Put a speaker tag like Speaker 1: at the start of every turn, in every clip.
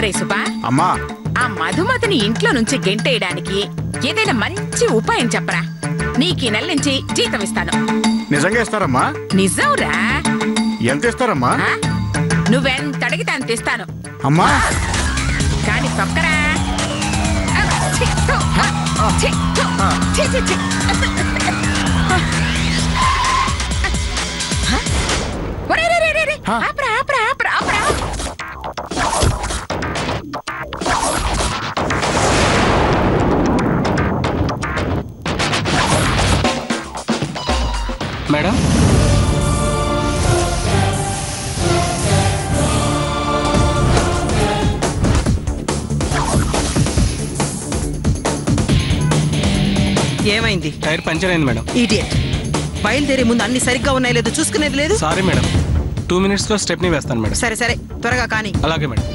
Speaker 1: ఒరే సుబ్బా
Speaker 2: అమ్మా,
Speaker 1: ఆ మధుమతిని ఇంట్లో నుంచి గెంటేయడానికి ఏదైనా మంచి ఉపాయం చెప్పరా. నీకీ నెల నుంచి జీతం ఇస్తాను.
Speaker 2: నిజంగా ఇస్తారమ్మా?
Speaker 1: నిజంరా.
Speaker 2: ఎంత ఇస్తారమ్మా?
Speaker 1: నువ్వెంత అడిగితే అంత ఇస్తాను.
Speaker 2: అమ్మా
Speaker 1: కానీ తొక్కరా.
Speaker 3: మేడం,
Speaker 4: ఏమైంది?
Speaker 3: టైర్ పంచర్ అయింది మేడం.
Speaker 4: ఈడియట్. బయలుదేరే ముందు అన్ని సరిగ్గా ఉన్నాయో లేదో చూసుకునేది లేదు.
Speaker 3: సారీ మేడం, 2 minutes లో స్టెప్ని వేస్తాను మేడం.
Speaker 4: సరే సరే, త్వరగా కానీ.
Speaker 3: అలాగే మేడం.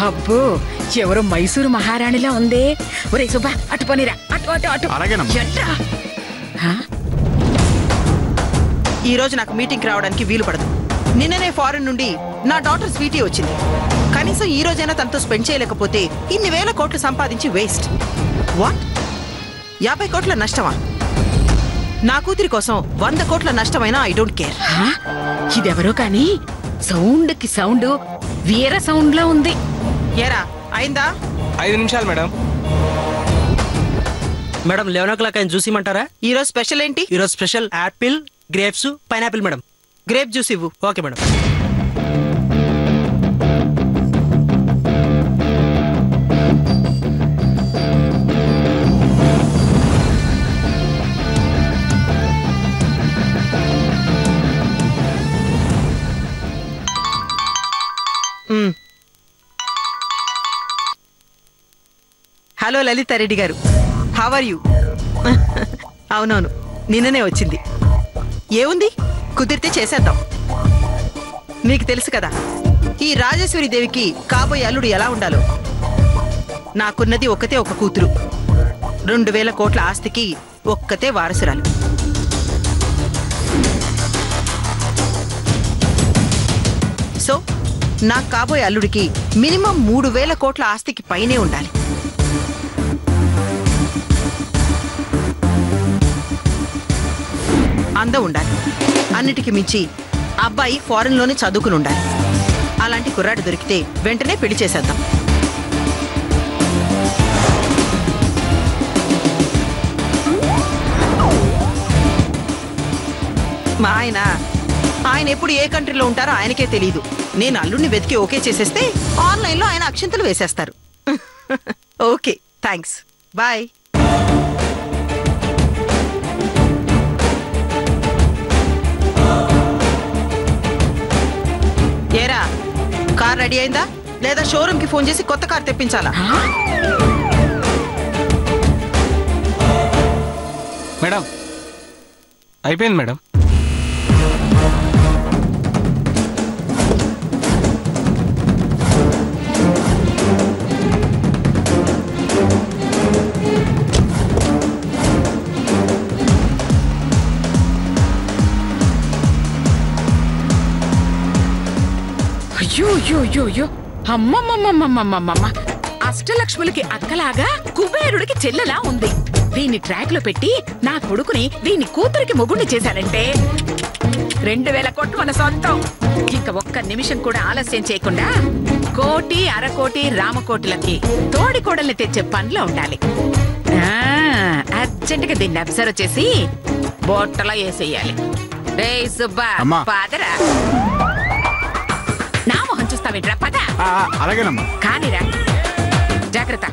Speaker 1: అబ్బో, ఎవరో మైసూరు మహారాణిలా ఉంది. ఒరే సుబ్బా, అటు పోనీరా. అటు అటు అటు.
Speaker 4: ఈ రోజు నాకు మీటింగ్ రావడానికి వీలు పడదు. నిన్ననే ఫారెన్ నుండి నా డాటర్ స్వీటీ వచ్చింది. కనీసం ఈ రోజైనా తనతో స్పెండ్ చేయలేకపోతే ఇన్ని వేల కోట్లు సంపాదించి వేస్ట్. వాట్? 50 కోట్ల నష్టమా? నా కూతురి కోసం 100 కోట్ల నష్టమైనా ఐ డోంట్ కేర్.
Speaker 1: ఇదెవరో కానీ సౌండ్ కి సౌండ్ వీర సౌండ్ లా ఉంది.
Speaker 4: ఏరా, అయిందా?
Speaker 3: 5 నిమిషాలు మేడం.
Speaker 5: మేడం 11 o'clock ఆయన జ్యూస్ ఇమ్మంటారా?
Speaker 4: ఈరోజు స్పెషల్ ఏంటి?
Speaker 5: ఈరోజు special apple, grapes, pineapple madam.
Speaker 4: Grape juice ఇవ్వు.
Speaker 5: Okay madam.
Speaker 4: Hello Lalitha Reddy garu, how are you? అవునవును, నిన్ననే వచ్చింది. ఏముంది, కుదిరితే చేసేద్దాం. మీకు తెలుసు కదా ఈ రాజేశ్వరి దేవికి కాబోయే అల్లుడు ఎలా ఉండాలో. నాకున్నది ఒక్కతే ఒక కూతురు, 2000 కోట్ల ఆస్తికి ఒక్కతే వారసురాలు. సో నాకు కాబోయే అల్లుడికి మినిమం 3000 కోట్ల ఆస్తికి పైనే ఉండాలి. అందం ఉండాలి. అన్నిటికి మించి అబ్బాయి ఫారెన్ లోనే చదువుకుని ఉండాలి. అలాంటి కుర్రాడు దొరికితే వెంటనే పెళ్లి చేసేద్దాం. మా ఆయన ఎప్పుడు ఏ కంట్రీలో ఉంటారో ఆయనకే తెలీదు. నేను అల్లుడిని వెతికి ఓకే చేసేస్తే ఆన్లైన్లో ఆయన అక్షింతలు వేసేస్తారు. Okay, thanks, bye. ఏరా, కార్ రెడీ అయిందా లేదా షోరూమ్ కి ఫోన్ చేసి కొత్త కార్ తెప్పించాలా?
Speaker 3: మేడం అయిపోయింది మేడం.
Speaker 1: అయ్యో, అమ్మమ్మమ్మమ్మమ్మమ్మమ్మ, అష్టలక్ష్ములకి అక్కలాగా కుబేరుడికి చెల్లెలా ఉంది. దీన్ని ట్రాక్ లో పెట్టి నా కొడుకుని దీని కూతురికి మొగుడిని చేశానంటే 2000 కోట్లు మన సొంతం. ఇక ఒక్క నిమిషం కూడా ఆలస్యం చేయకుండా 1 కోటి, 1/2 కోటి రామకోటిలకి తోడి కోడల్ని తెచ్చే పనిలో ఉండాలి. అర్జెంటుగా దీన్ని అబ్జర్వ్ చేసి బోట్టలో వేసేయాలి. రే సుబ్బా, పాదరా. నా మొహం చూస్తావేంట్రా? పద.
Speaker 2: అలాగేనమ్మా.
Speaker 1: కానీరా, జాగ్రత్త.